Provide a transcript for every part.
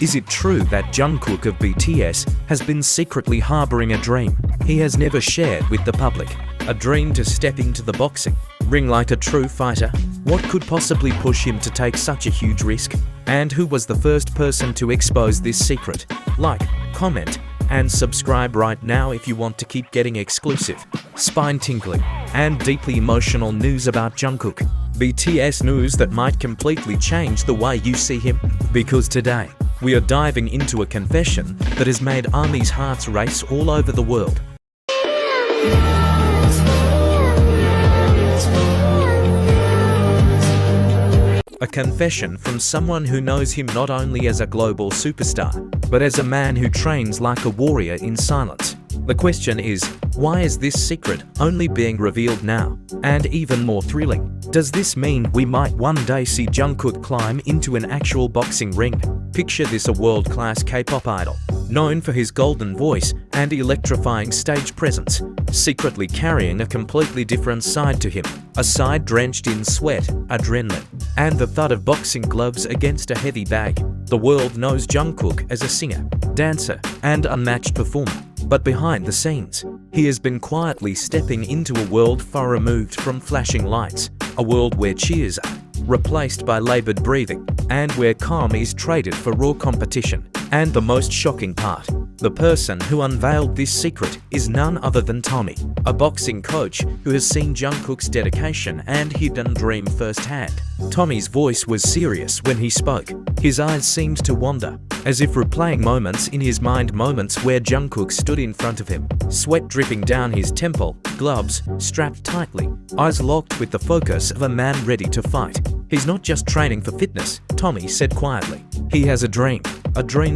Is it true that Jungkook of BTS has been secretly harboring a dream he has never shared with the public? A dream to step into the boxing ring like a true fighter? What could possibly push him to take such a huge risk? And who was the first person to expose this secret? Like, comment, and subscribe right now if you want to keep getting exclusive, spine-tingling, and deeply emotional news about Jungkook. BTS news that might completely change the way you see him. Because today, we are diving into a confession that has made ARMY's hearts race all over the world. A confession from someone who knows him not only as a global superstar, but as a man who trains like a warrior in silence. The question is, why is this secret only being revealed now? And even more thrilling, does this mean we might one day see Jungkook climb into an actual boxing ring? Picture this: a world-class K-pop idol, known for his golden voice and electrifying stage presence, secretly carrying a completely different side to him. A side drenched in sweat, adrenaline, and the thud of boxing gloves against a heavy bag. The world knows Jungkook as a singer, dancer, and unmatched performer. But behind the scenes, he has been quietly stepping into a world far removed from flashing lights, a world where cheers are replaced by labored breathing, and where calm is traded for raw competition. And the most shocking part, the person who unveiled this secret is none other than Tommy, a boxing coach who has seen Jungkook's dedication and hidden dream firsthand. Tommy's voice was serious when he spoke. His eyes seemed to wander, as if replaying moments in his mind, moments where Jungkook stood in front of him, sweat dripping down his temple, gloves strapped tightly, eyes locked with the focus of a man ready to fight. He's not just training for fitness, Tommy said quietly. He has a dream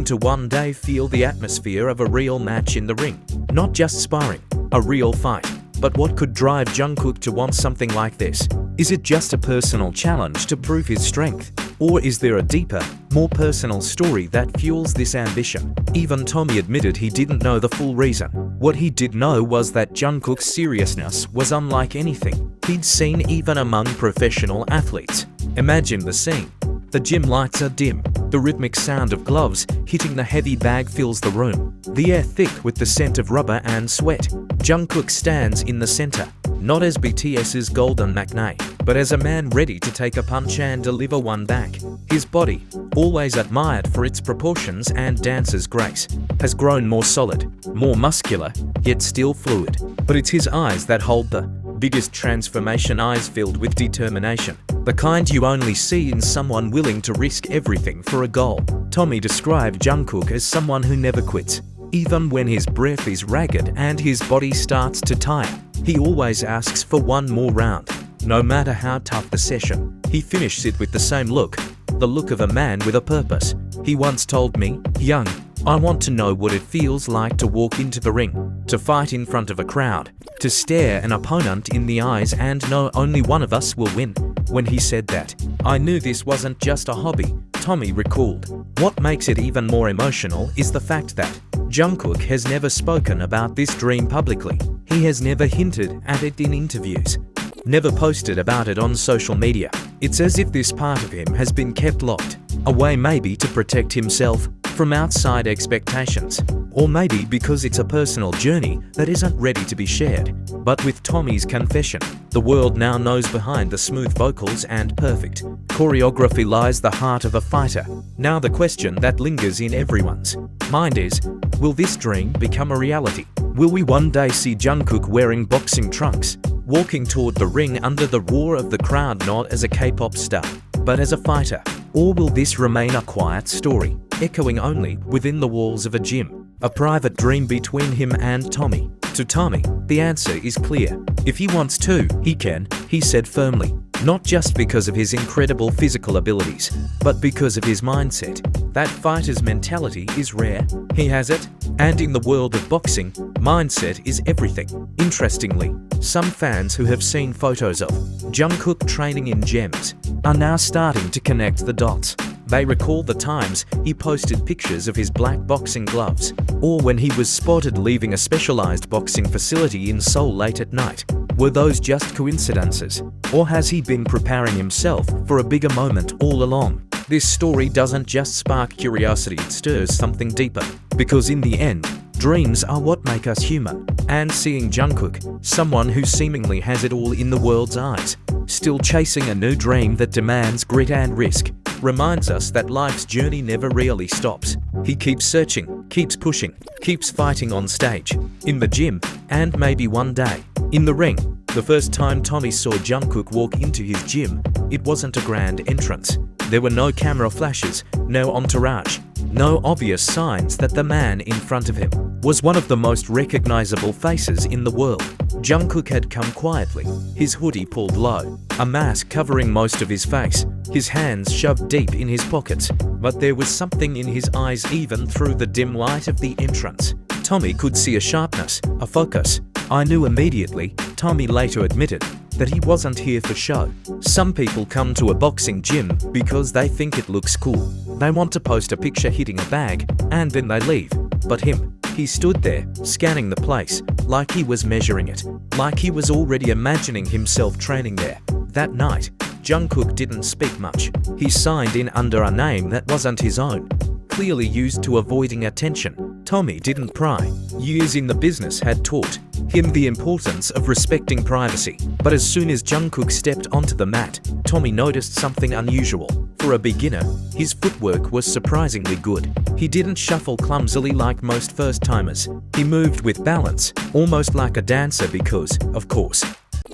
to one day feel the atmosphere of a real match in the ring. Not just sparring, a real fight. But what could drive Jungkook to want something like this? Is it just a personal challenge to prove his strength? Or is there a deeper, more personal story that fuels this ambition? Even Tommy admitted he didn't know the full reason. What he did know was that Jungkook's seriousness was unlike anything he'd seen even among professional athletes. Imagine the scene. The gym lights are dim. The rhythmic sound of gloves hitting the heavy bag fills the room, the air thick with the scent of rubber and sweat. Jungkook stands in the center, not as BTS's golden magnate, but as a man ready to take a punch and deliver one back. His body, always admired for its proportions and dancer's grace, has grown more solid, more muscular, yet still fluid. But it's his eyes that hold the biggest transformation, eyes filled with determination. The kind you only see in someone willing to risk everything for a goal. Tommy described Jungkook as someone who never quits. Even when his breath is ragged and his body starts to tire, he always asks for one more round. No matter how tough the session, he finishes it with the same look, the look of a man with a purpose. He once told me, "Young, I want to know what it feels like to walk into the ring, to fight in front of a crowd, to stare an opponent in the eyes and know only one of us will win." When he said that, I knew this wasn't just a hobby, Tommy recalled. What makes it even more emotional is the fact that Jungkook has never spoken about this dream publicly. He has never hinted at it in interviews, never posted about it on social media. It's as if this part of him has been kept locked away, maybe to protect himself from outside expectations, or maybe because it's a personal journey that isn't ready to be shared. But with Tommy's confession, the world now knows behind the smooth vocals and perfect choreography lies the heart of a fighter. Now the question that lingers in everyone's mind is, will this dream become a reality? Will we one day see Jungkook wearing boxing trunks, walking toward the ring under the roar of the crowd, not as a K-pop star, but as a fighter? Or will this remain a quiet story, echoing only within the walls of a gym, a private dream between him and Tommy? To Tommy, the answer is clear. If he wants to, he can, he said firmly. Not just because of his incredible physical abilities, but because of his mindset. That fighter's mentality is rare. He has it, and in the world of boxing, mindset is everything. Interestingly, some fans who have seen photos of Jungkook training in gyms are now starting to connect the dots. They recall the times he posted pictures of his black boxing gloves, or when he was spotted leaving a specialized boxing facility in Seoul late at night. Were those just coincidences? Or has he been preparing himself for a bigger moment all along? This story doesn't just spark curiosity, it stirs something deeper. Because in the end, dreams are what make us human. And seeing Jungkook, someone who seemingly has it all in the world's eyes, still chasing a new dream that demands grit and risk, reminds us that life's journey never really stops. He keeps searching, keeps pushing, keeps fighting on stage, in the gym, and maybe one day, in the ring. The first time Tommy saw Jungkook walk into his gym, it wasn't a grand entrance. There were no camera flashes, no entourage, no obvious signs that the man in front of him was one of the most recognizable faces in the world. Jungkook had come quietly, his hoodie pulled low, a mask covering most of his face, his hands shoved deep in his pockets, but there was something in his eyes even through the dim light of the entrance. Tommy could see a sharpness, a focus. I knew immediately, Tommy later admitted, that he wasn't here for show. Some people come to a boxing gym because they think it looks cool. They want to post a picture hitting a bag, and then they leave. But him, he stood there, scanning the place, like he was measuring it, like he was already imagining himself training there. That night, Jungkook didn't speak much. He signed in under a name that wasn't his own, clearly used to avoiding attention. Tommy didn't pry. Years in the business had taught him the importance of respecting privacy. But as soon as Jungkook stepped onto the mat, Tommy noticed something unusual. For a beginner, his footwork was surprisingly good. He didn't shuffle clumsily like most first-timers. He moved with balance, almost like a dancer because, of course,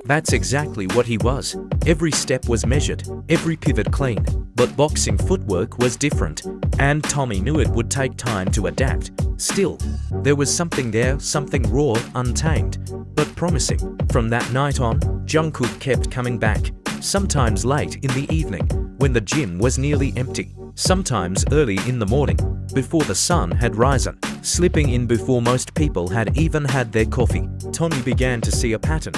that's exactly what he was. Every step was measured, every pivot clean. But boxing footwork was different, and Tommy knew it would take time to adapt. Still, there was something there, something raw, untamed, but promising. From that night on, Jungkook kept coming back, sometimes late in the evening, when the gym was nearly empty, sometimes early in the morning, before the sun had risen, slipping in before most people had even had their coffee. Tommy began to see a pattern.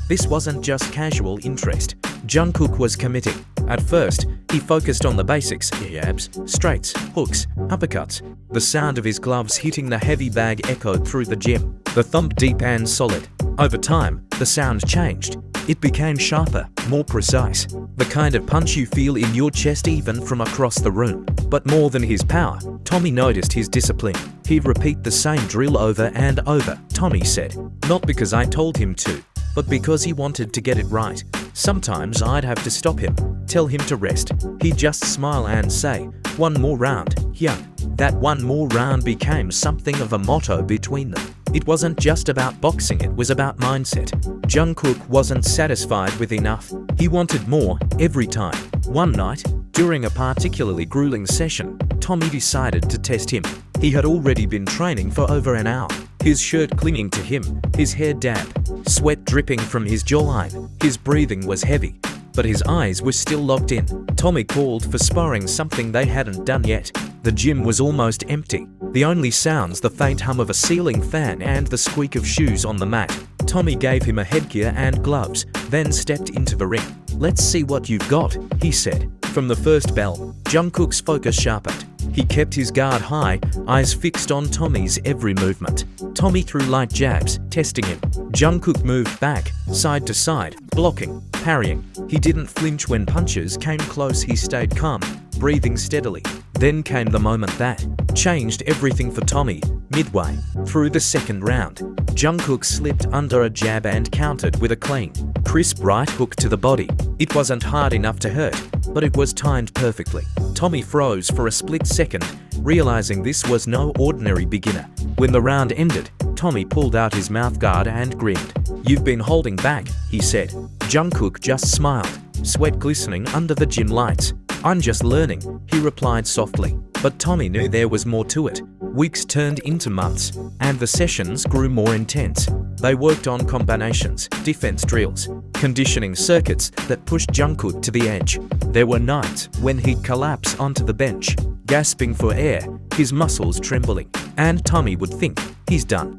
This wasn't just casual interest. Jungkook was committing. At first, he focused on the basics, jabs, straights, hooks, uppercuts. The sound of his gloves hitting the heavy bag echoed through the gym, the thump deep and solid. Over time, the sound changed. It became sharper, more precise, the kind of punch you feel in your chest even from across the room. But more than his power, Tommy noticed his discipline. He'd repeat the same drill over and over, Tommy said. Not because I told him to, but because he wanted to get it right. Sometimes I'd have to stop him, tell him to rest. He'd just smile and say, "One more round." Yeah, that one more round became something of a motto between them. It wasn't just about boxing, it was about mindset. Jungkook wasn't satisfied with enough. He wanted more, every time. One night, during a particularly grueling session, Tommy decided to test him. He had already been training for over an hour, his shirt clinging to him, his hair damp, sweat dripping from his jawline. His breathing was heavy, but his eyes were still locked in. Tommy called for sparring, something they hadn't done yet. The gym was almost empty. The only sounds, the faint hum of a ceiling fan and the squeak of shoes on the mat. Tommy gave him a headgear and gloves, then stepped into the ring. "Let's see what you've got," he said. From the first bell, Jungkook's focus sharpened. He kept his guard high, eyes fixed on Tommy's every movement. Tommy threw light jabs, testing him. Jungkook moved back, side to side, blocking, parrying. He didn't flinch when punches came close. He stayed calm, breathing steadily. Then came the moment that changed everything for Tommy. Midway through the second round, Jungkook slipped under a jab and countered with a clean, crisp right hook to the body. It wasn't hard enough to hurt, but it was timed perfectly. Tommy froze for a split second, realizing this was no ordinary beginner. When the round ended, Tommy pulled out his mouthguard and grinned. "You've been holding back," he said. Jungkook just smiled, sweat glistening under the gym lights. "I'm just learning," he replied softly. But Tommy knew there was more to it. Weeks turned into months, and the sessions grew more intense. They worked on combinations, defense drills, conditioning circuits that pushed Jungkook to the edge. There were nights when he'd collapse onto the bench, gasping for air, his muscles trembling, and Tommy would think, "He's done."